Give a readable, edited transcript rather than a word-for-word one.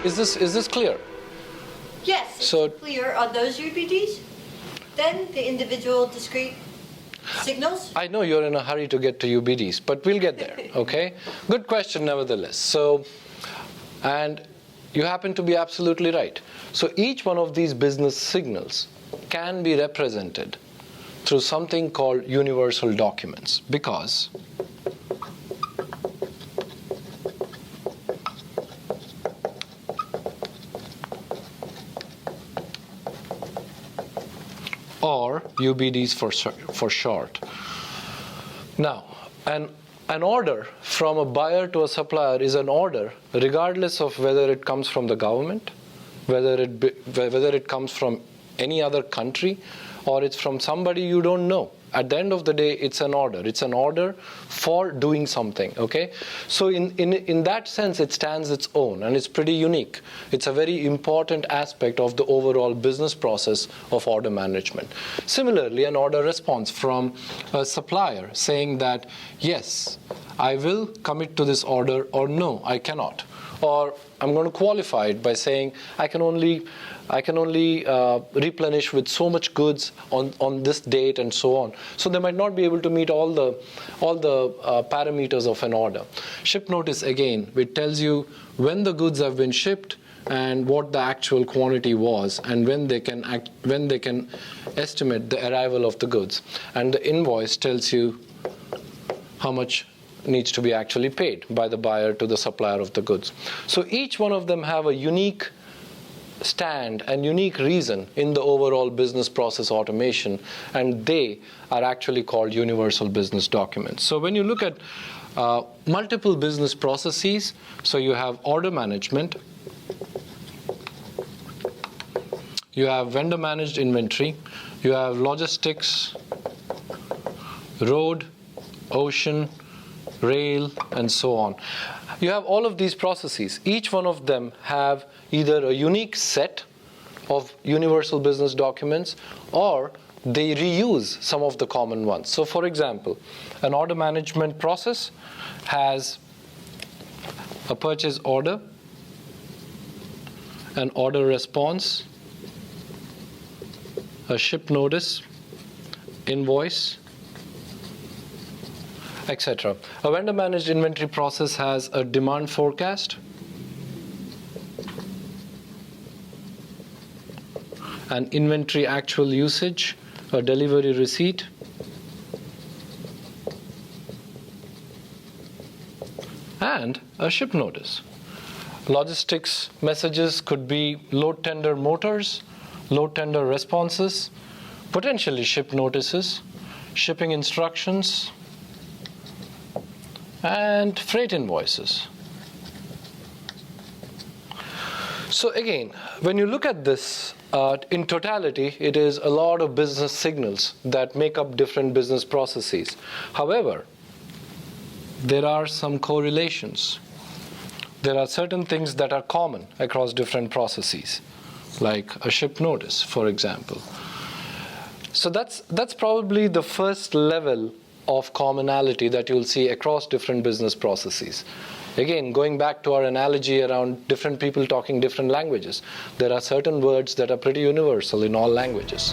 is this clear? Yes, it's So- clear on those UBDs. Then the individual discrete signals. I know you're in a hurry to get to UBDs, but we'll get there, okay? Good question nevertheless. So, and you happen to be absolutely right. So each one of these business signals can be represented through something called universal documents, because or UBDs for short. Now, an order from a buyer to a supplier is an order regardless of whether it comes from the government, whether it comes from any other country, or it's from somebody you don't know. At the end of the day, it's an order. It's an order for doing something, okay? So in that sense, it stands its own, and it's pretty unique. It's a very important aspect of the overall business process of order management. Similarly, an order response from a supplier saying that, yes, I will commit to this order, or no, I cannot. Or I'm going to qualify it by saying I can only replenish with so much goods on this date and so on. So they might not be able to meet all the parameters of an order. Ship notice, again, it tells you when the goods have been shipped and what the actual quantity was, and when they can estimate the arrival of the goods. And the invoice tells you how much needs to be actually paid by the buyer to the supplier of the goods. So each one of them have a unique stand and unique reason in the overall business process automation, and they are actually called universal business documents. So when you look at multiple business processes, so you have order management, you have vendor managed inventory, you have logistics, road, ocean, rail, and so on. You have all of these processes. Each one of them have either a unique set of universal business documents, or they reuse some of the common ones. So for example, an order management process has a purchase order, an order response, a ship notice, invoice, etc. A vendor managed inventory process has a demand forecast, an inventory actual usage, a delivery receipt, and a ship notice. Logistics messages could be load tender motors, load tender responses, potentially ship notices, shipping instructions, and freight invoices. So again, when you look at this in totality, it is a lot of business signals that make up different business processes. However, there are some correlations. There are certain things that are common across different processes, like a ship notice, for example. So that's probably the first level of commonality that you'll see across different business processes. Again, going back to our analogy around different people talking different languages, there are certain words that are pretty universal in all languages.